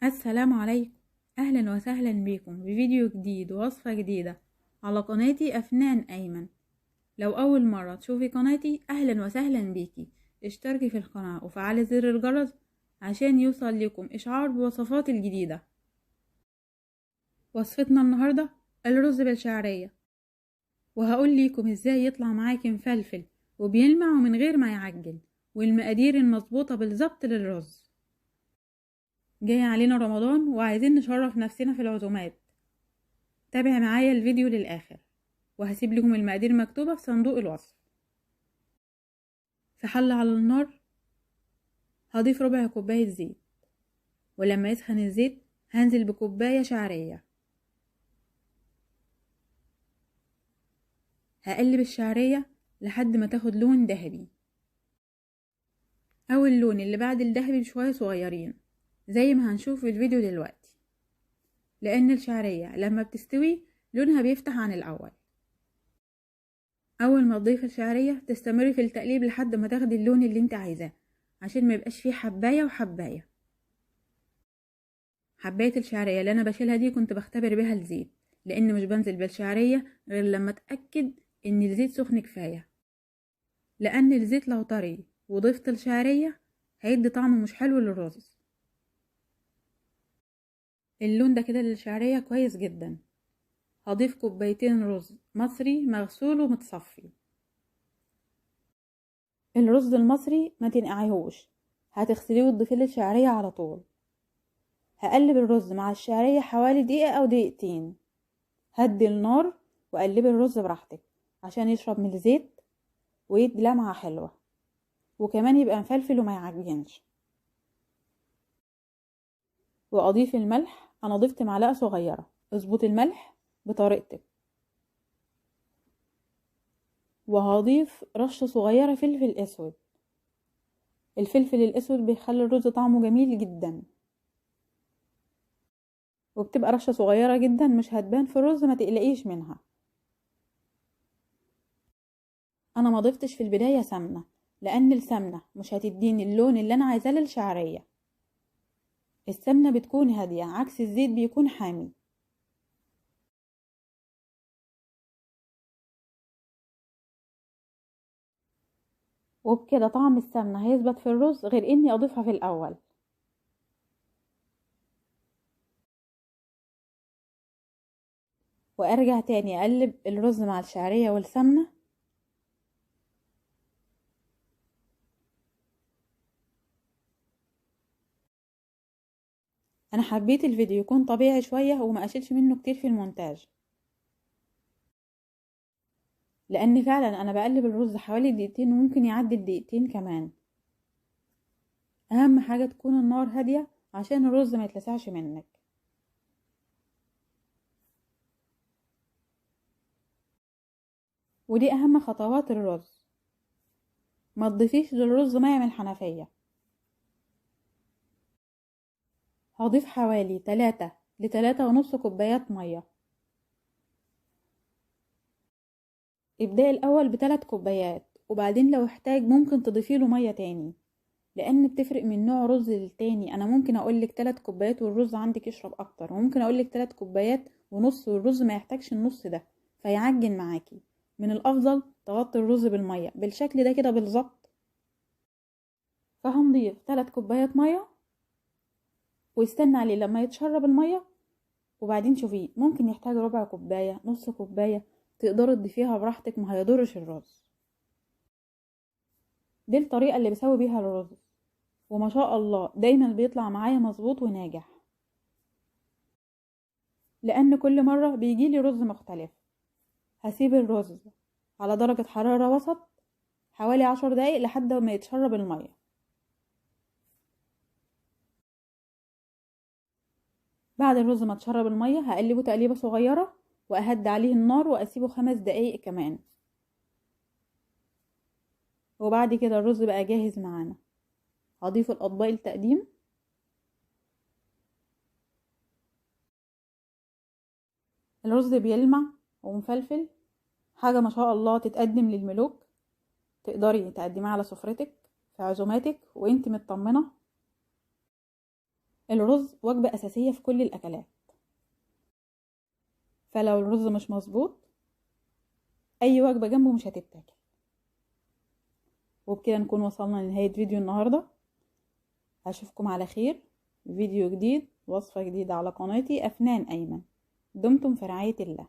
السلام عليكم. اهلا وسهلا بكم بفيديو جديد ووصفة جديدة على قناتي افنان ايمن. لو اول مرة تشوفي قناتي اهلا وسهلا بيكي، اشتركي في القناة وفعلي زر الجرس عشان يوصل لكم اشعار بوصفات الجديدة. وصفتنا النهاردة الرز بالشعرية، وهقول لكم ازاي يطلع معاكي مفلفل وبيلمع ومن غير ما يعجن، والمقادير المظبوطة بالظبط للرز. جاي علينا رمضان وعايزين نشرف نفسنا في العزومات. تابع معايا الفيديو للآخر، وهسيب لكم المقادير مكتوبة في صندوق الوصف. في حلة على النار هضيف ربع كوباية زيت، ولما يسخن الزيت هنزل بكوباية شعرية. هقلب الشعرية لحد ما تاخد لون ذهبي، أو اللون اللي بعد الذهبي بشوية صغيرين زي ما هنشوف في الفيديو دلوقتي، لأن الشعرية لما بتستوي لونها بيفتح عن الأول. أول ما تضيف الشعرية تستمري في التقليب لحد ما تاخدي اللون اللي انت عايزاه، عشان ما يبقاش فيه حباية وحباية. حباية الشعرية اللي انا بشيلها دي كنت بختبر بيها الزيت، لان مش بنزل بالشعرية غير لما اتأكد ان الزيت سخن كفاية، لان الزيت لو طري وضفت الشعرية هيدي طعم مش حلو للرز. اللون ده كده للشعرية كويس جدا. هضيف كوبايتين رز مصري مغسول ومتصفي. الرز المصري ما تنقعيهوش، هتغسليه وتضيفيه للشعرية على طول. هقلب الرز مع الشعرية حوالي دقيقة او دقيقتين. هدي النار وقلبي الرز براحتك عشان يشرب من الزيت ويدي لمعة حلوة، وكمان يبقى مفلفل وما يعجنش. واضيف الملح، انا ضفت معلقة صغيرة، اظبط الملح بطريقتك. وهضيف رشة صغيرة فلفل اسود. الفلفل الاسود بيخلي الرز طعمه جميل جدا، وبتبقى رشة صغيرة جدا مش هتبان في الرز، ما تقلقيش منها. انا ما ضفتش في البداية سمنة، لان السمنة مش هتديني اللون اللي انا عايزاه للشعرية. السمنة بتكون هادية عكس الزيت بيكون حامي. وبكده طعم السمنة هيثبت في الرز غير اني اضيفها في الاول. وارجع تاني اقلب الرز مع الشعرية والسمنة. انا حبيت الفيديو يكون طبيعي شوية وما اشيلش منه كتير في المونتاج، لان فعلا انا بقلب الرز حوالي دقيقتين وممكن يعدي الدقيقتين كمان. اهم حاجة تكون النار هادية عشان الرز ما يتلسعش منك. ودي اهم خطوات الرز. ما تضيفيش للرز مية من الحنفية. هضيف حوالي 3 ل3.5 كوبايات مية. ابدأي الأول ب3 كوبايات، وبعدين لو احتاج ممكن تضيفيله مية تاني، لأن بتفرق من نوع رز للتاني. أنا ممكن أقولك 3 كوبايات والرز عندك يشرب أكتر، وممكن أقولك 3 كوبايات ونص والرز ما يحتاجش النص ده فيعجن معاكي. من الأفضل تغطي الرز بالمية بالشكل ده كده بالظبط. فهنضيف 3 كوبايات مية واستنى عليه لما يتشرب المية، وبعدين شوفيه ممكن يحتاج ربع كوباية نص كوباية، تقدري تضيفيها براحتك ما هيضرش الرز. دي الطريقة اللي بسوي بيها الرز، وما شاء الله دايما بيطلع معايا مظبوط وناجح، لان كل مرة بيجيلي رز مختلف. هسيب الرز على درجة حرارة وسط حوالي 10 دقايق لحد ما يتشرب المية. بعد الرز ما تشرب المية هقلبه تقليبة صغيرة واهدي عليه النار واسيبه 5 دقايق كمان. وبعد كده الرز بقى جاهز معانا. هضيف الاطباق التقديم. الرز بيلمع ومفلفل، حاجة ما شاء الله تتقدم للملوك. تقدري تقدميها على سفرتك في عزوماتك وانت مطمنة. الرز وجبة أساسية في كل الأكلات، فلو الرز مش مظبوط أي وجبة جنبه مش هتتاكل. وبكده نكون وصلنا لنهاية فيديو النهاردة. هشوفكم على خير فيديو جديد، وصفة جديدة على قناتي أفنان أيمن. دمتم في رعاية الله.